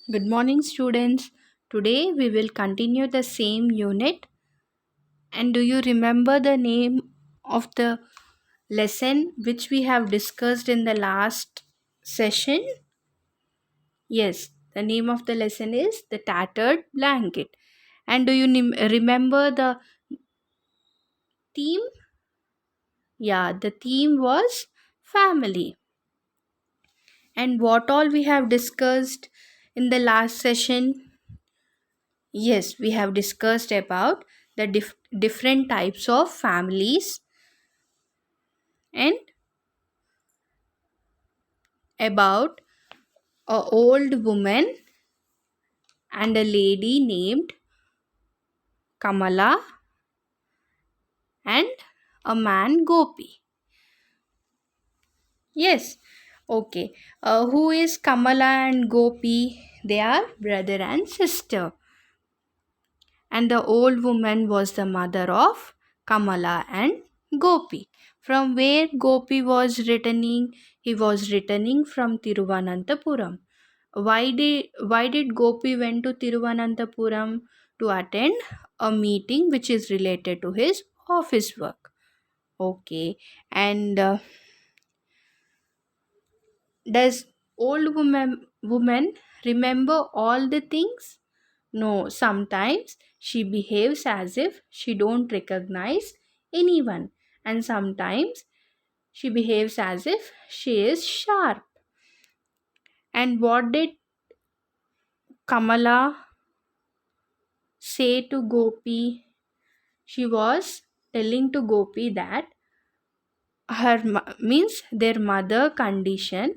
Good morning, students. Today we will continue the same unit. And do you remember the name of the lesson which we have discussed in the last session? Yes, the name of the lesson is The Tattered Blanket. And do you remember the theme? Yeah, the theme was family. And what all we have discussed in the last session? Yes, we have discussed about the different types of families and about a old woman and a lady named Kamala and a man Gopi. Yes, okay. Who is Kamala and Gopi? They are brother and sister. And the old woman was the mother of Kamala and Gopi. From where Gopi was returning? He was returning from Tiruvananthapuram. Why did Gopi went to Tiruvananthapuram? To attend a meeting which is related to his office work. Okay, and does old woman remember all the things? No, sometimes she behaves as if she don't recognize anyone, and sometimes she behaves as if she is sharp. And what did Kamala say to Gopi? She was telling to Gopi that means their mother condition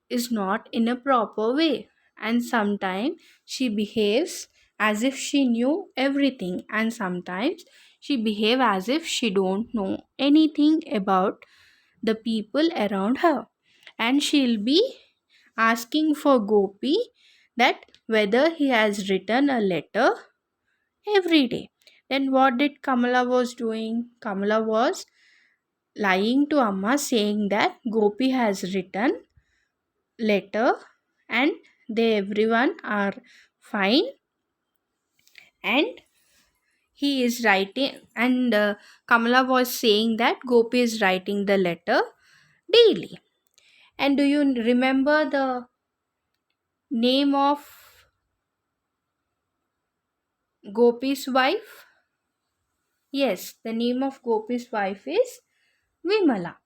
is not in a proper way, and sometimes she behaves as if she knew everything, and sometimes she behave as if she don't know anything about the people around her, and she'll be asking for Gopi that whether he has written a letter every day. Then what did Kamala was doing? Kamala was lying to Amma saying that Gopi has written letter and they everyone are fine, and he is writing, and Kamala was saying that Gopi is writing the letter daily. And do you remember the name of Gopi's wife? Yes, the name of Gopi's wife is Vimala.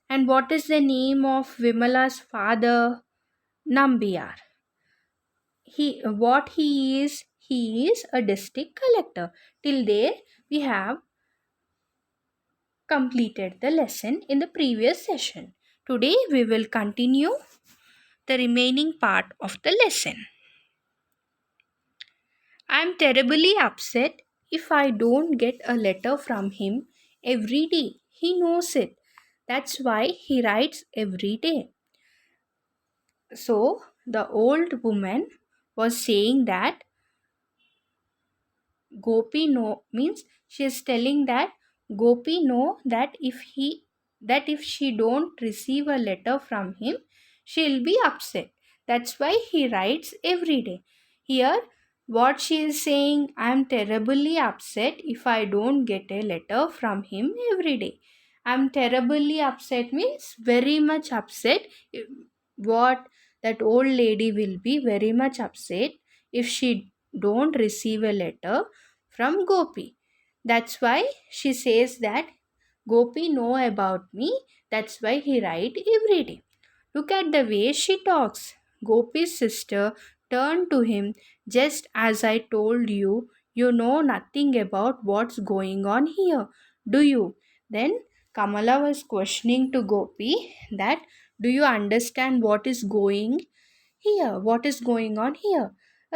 And what is the name of Vimala's father? Nambiyar. He is a district collector. Till there we have completed the lesson in the previous session. Today we will continue the remaining part of the lesson. I am terribly upset if I don't get a letter from him every day. He knows it. That's why he writes every day. So the old woman was saying that Gopi know, means she is telling that Gopi know that if she don't receive a letter from him, she'll be upset. That's why he writes every day. Here what she is saying, I am terribly upset if I don't get a letter from him every day. I'm terribly upset means very much upset. What that old lady will be very much upset if she don't receive a letter from Gopi. That's why she says that Gopi know about me. That's why he write every day. Look at the way she talks. Gopi's sister turned to him. Just as I told you, you know nothing about what's going on here, do you? Then Kamala was questioning to Gopi that do you understand what is going here? What is going on here?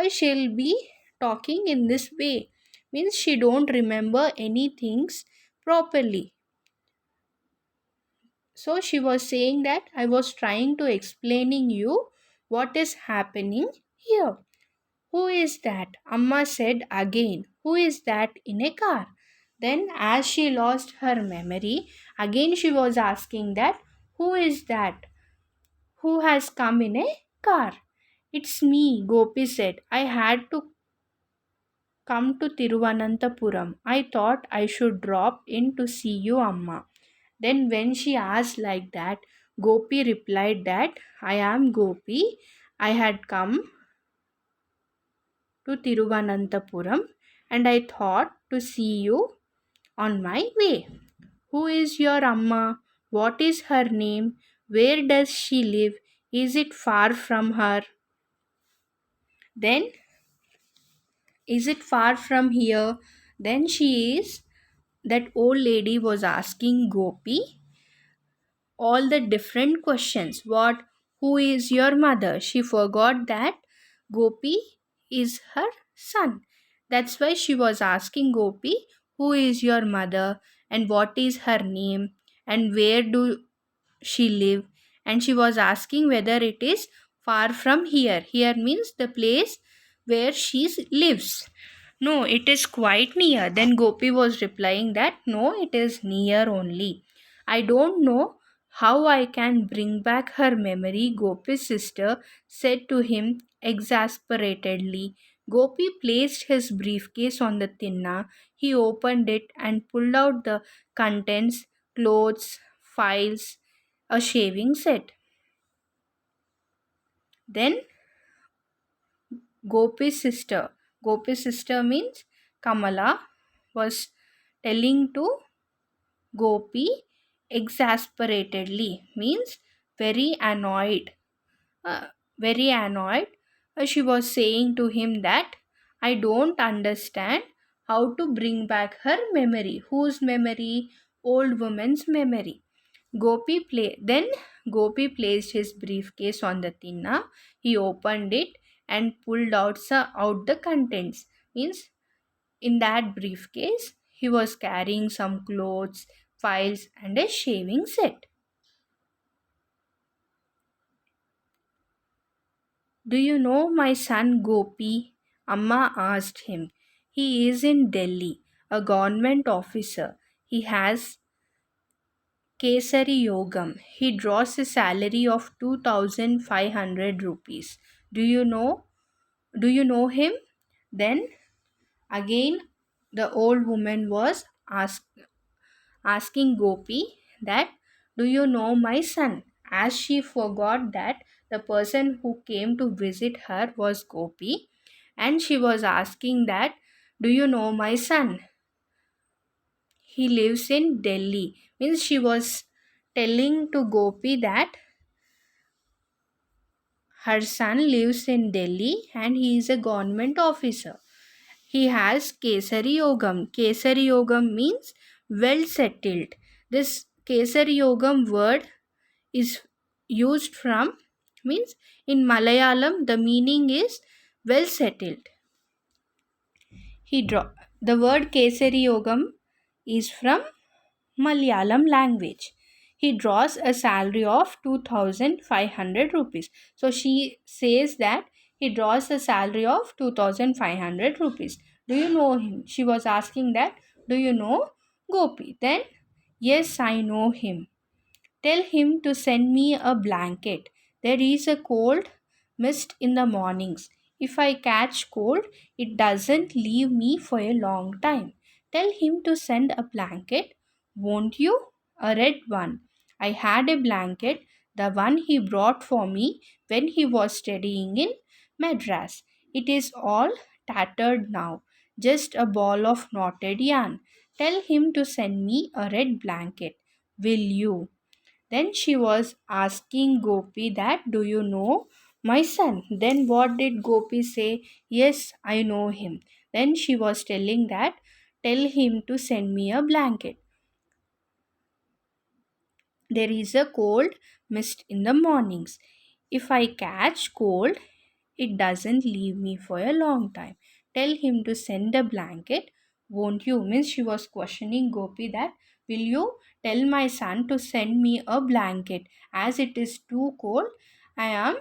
She'll be talking in this way. Means she don't remember any things properly. So she was saying that I was trying to explaining you what is happening here. Who is that? Amma said again. Who is that in a car? Then as she lost her memory, again she was asking that who is that? Who has come in a car? It's me, Gopi said. I had to come to Tiruvananthapuram. I thought I should drop in to see you, Amma. Then, when she asked like that, Gopi replied that I am Gopi. I had come to Tiruvananthapuram and I thought to see you on my way. Who is your Amma? What is her name? Where does she live? Is it far from her? Then, is it far from here? Then she is, that old lady was asking Gopi all the different questions. What? Who is your mother? She forgot that Gopi is her son. That's why she was asking Gopi, who is your mother and what is her name and where do she live? And she was asking whether it is far from here. Here means the place where she lives. No, it is quite near. Then Gopi was replying that no, it is near only. I don't know how I can bring back her memory, Gopi's sister said to him exasperatedly. Gopi placed his briefcase on the tinna. He opened it and pulled out the contents, clothes, files, a shaving set. Then Gopi's sister means Kamala, was telling to Gopi exasperatedly, means very annoyed. Uh, very annoyed. She was saying to him that I don't understand how to bring back her memory. Whose memory? Old woman's memory. Then Gopi placed his briefcase on the tinna. He opened it and pulled out the contents. Means in that briefcase he was carrying some clothes, files, and a shaving set. Do you know my son Gopi? Amma asked him. He is in Delhi, a government officer. He has Kesari Yogam. He draws a salary of 2500 rupees. Do you know? Do you know him? Then again the old woman was asking Gopi that do you know my son? As she forgot that the person who came to visit her was Gopi, and she was asking that do you know my son? He lives in Delhi. Means she was telling to Gopi that her son lives in Delhi and he is a government officer. He has Kesari Yogam. Kesari Yogam means well settled. This Kesari Yogam word is used from, means in Malayalam the meaning is well settled. The word Kesari Yogam is from Malayalam language. He draws a salary of 2500 rupees. So she says that he draws a salary of 2500 rupees. Do you know him? She was asking that, do you know Gopi? Then, yes, I know him. Tell him to send me a blanket. There is a cold mist in the mornings. If I catch cold, it doesn't leave me for a long time. Tell him to send a blanket, won't you? A red one. I had a blanket, the one he brought for me when he was studying in Madras. It is all tattered now, just a ball of knotted yarn. Tell him to send me a red blanket. Will you? Then she was asking Gopi that, do you know my son? Then what did Gopi say? Yes, I know him. Then she was telling that, tell him to send me a blanket. There is a cold mist in the mornings. If I catch cold, it doesn't leave me for a long time. Tell him to send a blanket, won't you? Means she was questioning Gopi that, will you tell my son to send me a blanket? As it is too cold, I am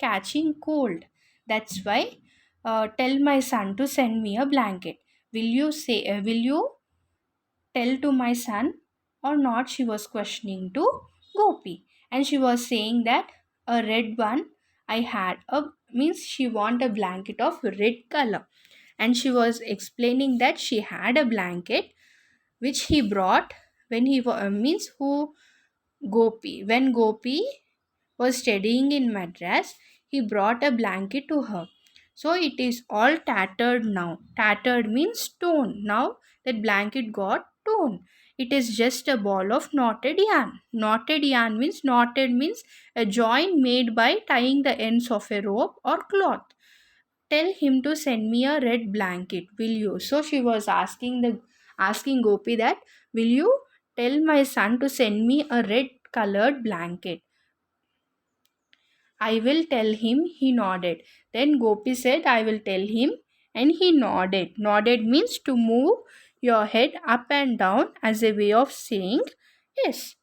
catching cold. That's why tell my son to send me a blanket. Will you tell to my son or not? She was questioning to Gopi. And she was saying that a red one, I had a means she want a blanket of red color, and she was explaining that she had a blanket which he brought when means who Gopi. When Gopi was studying in Madras, he brought a blanket to her. So it is all tattered now. Tattered means torn. Now that blanket got torn. It is just a ball of knotted yarn. Knotted means a joint made by tying the ends of a rope or cloth. Tell him to send me a red blanket, will you? So she was asking Gopi that, will you tell my son to send me a red colored blanket? I will tell him, he nodded. Then Gopi said, I will tell him, and he nodded. Nodded means to move your head up and down as a way of saying yes.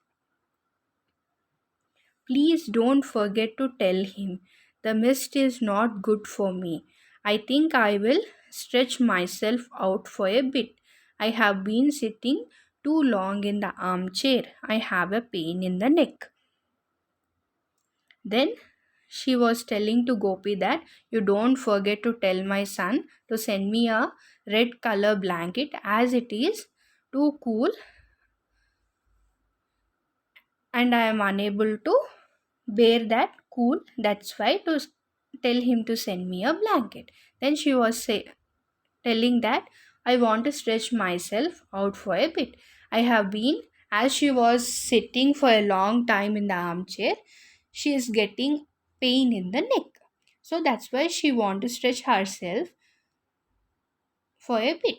Please don't forget to tell him. The mist is not good for me. I think I will stretch myself out for a bit. I have been sitting too long in the armchair. I have a pain in the neck. Then she was telling to Gopi that you don't forget to tell my son to send me a red color blanket as it is too cool and I am unable to bear that cool. That's why to tell him to send me a blanket. Then she was telling that I want to stretch myself out for a bit. I have been, as she was sitting for a long time in the armchair, she is getting pain in the neck. So that's why she want to stretch herself for a bit.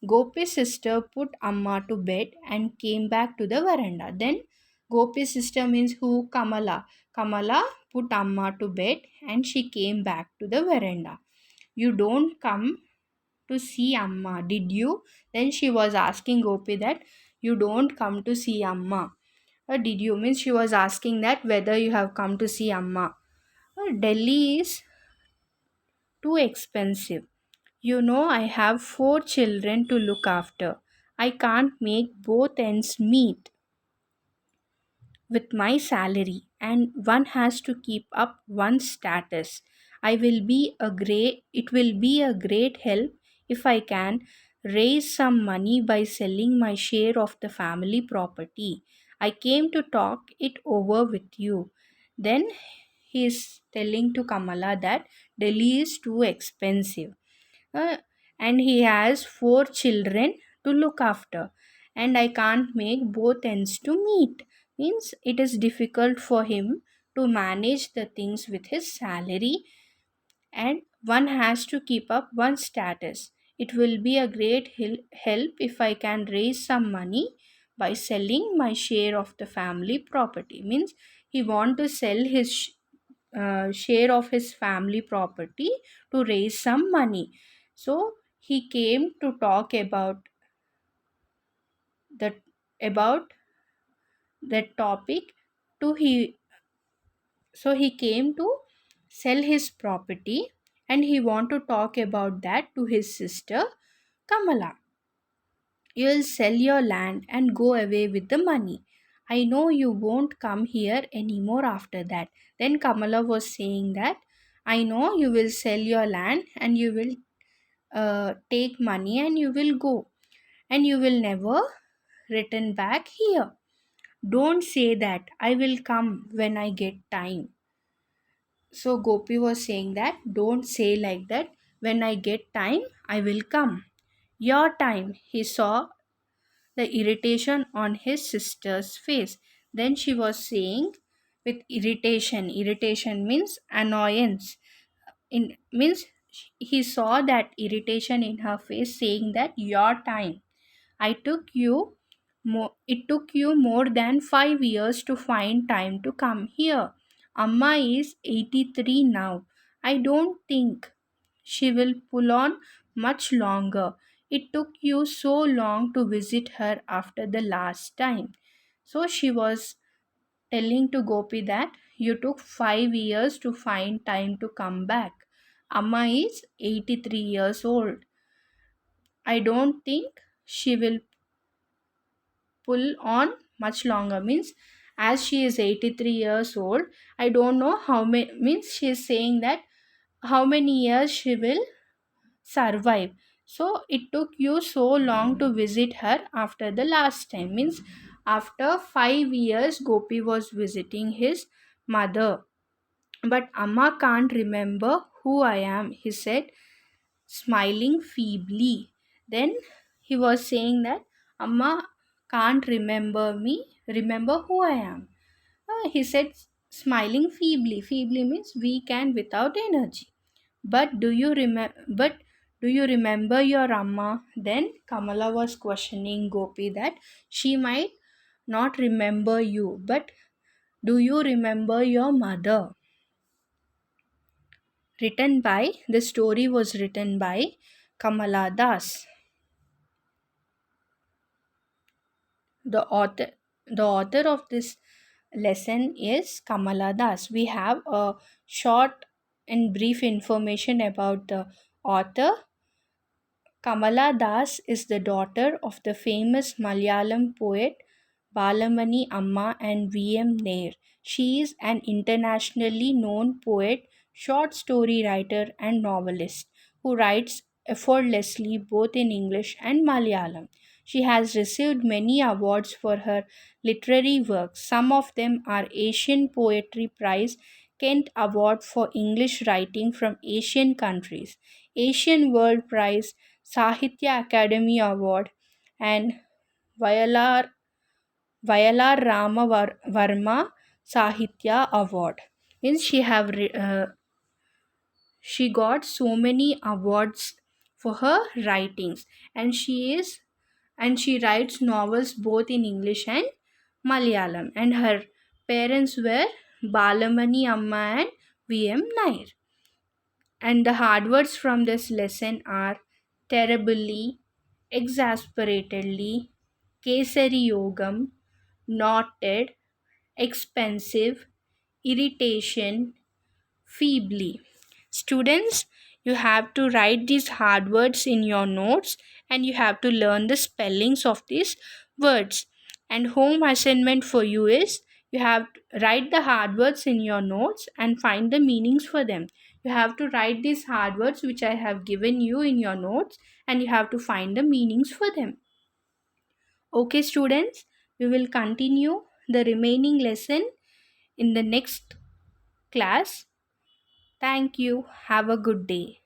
Gopi's sister put Amma to bed and came back to the veranda. Then Gopi's sister means who? Kamala. Kamala put Amma to bed and she came back to the veranda. You don't come to see Amma, did you? Then she was asking Gopi that you don't come to see Amma. Did you? Means she was asking that whether you have come to see Amma. Delhi is too expensive. You know, I have 4 children to look after. I can't make both ends meet with my salary, and one has to keep up one's status. It will be a great help if I can raise some money by selling my share of the family property. I came to talk it over with you. Then he is telling to Kamala that Delhi is too expensive. Uh, and he has 4 children to look after, and I can't make both ends to meet. Means it is difficult for him to manage the things with his salary, and one has to keep up one's status. It will be a great help if I can raise some money by selling my share of the family property. Means he want to sell his share of his family property to raise some money. So he came to talk the about that topic to he so he came to sell his property, and he want to talk about that to his sister Kamala. You'll sell your land and go away with the money. I know you won't come here anymore after that. Then Kamala was saying that I know you will sell your land and you will take money and you will go, and you will never return back here. Don't say that. I will come when I get time. So Gopi was saying that don't say like that. When I get time, I will come. Your time. He saw the irritation on his sister's face. Then she was saying with irritation. Irritation means annoyance. In means he saw that irritation in her face, saying that your time. I took you it took you more than 5 years to find time to come here. Amma is 83 now. I don't think she will pull on much longer. It took you so long to visit her after the last time. So she was telling to Gopi that you took 5 years to find time to come back. Amma is 83 years old. I don't think she will pull on much longer. Means as she is 83 years old. I don't know how many, means she is saying that how many years she will survive. So it took you so long to visit her after the last time, means after 5 years Gopi was visiting his mother. But Amma can't remember who I am, he said, smiling feebly. Then he was saying that Amma can't remember who I am. He said, smiling feebly. Feebly means weak and without energy. But do you remember your Amma? Then Kamala was questioning Gopi that she might not remember you, but do you remember your mother? The story was written by Kamala Das. The author, the author of this lesson is Kamala Das. We have a short and brief information about the author. Kamala Das is the daughter of the famous Malayalam poet Balamani Amma and V.M. Nair. She is an internationally known poet, short story writer, and novelist who writes effortlessly both in English and Malayalam. She has received many awards for her literary works. Some of them are Asian Poetry Prize, Kent Award for English Writing from Asian countries, Asian World Prize, Sahitya Academy Award, and Vayalar Varma Sahitya Award. Means she got so many awards for her writings, and she writes novels both in English and Malayalam. And her parents were Balamani Amma and V.M. Nair. And the hard words from this lesson are terribly, exasperatedly, Kesari Yogam, knotted, expensive, irritation, feebly. Students, you have to write these hard words in your notes and you have to learn the spellings of these words. And home assignment for you is you have to write the hard words in your notes and find the meanings for them. You have to write these hard words which I have given you in your notes and you have to find the meanings for them. Okay, students, we will continue the remaining lesson in the next class. Thank you. Have a good day.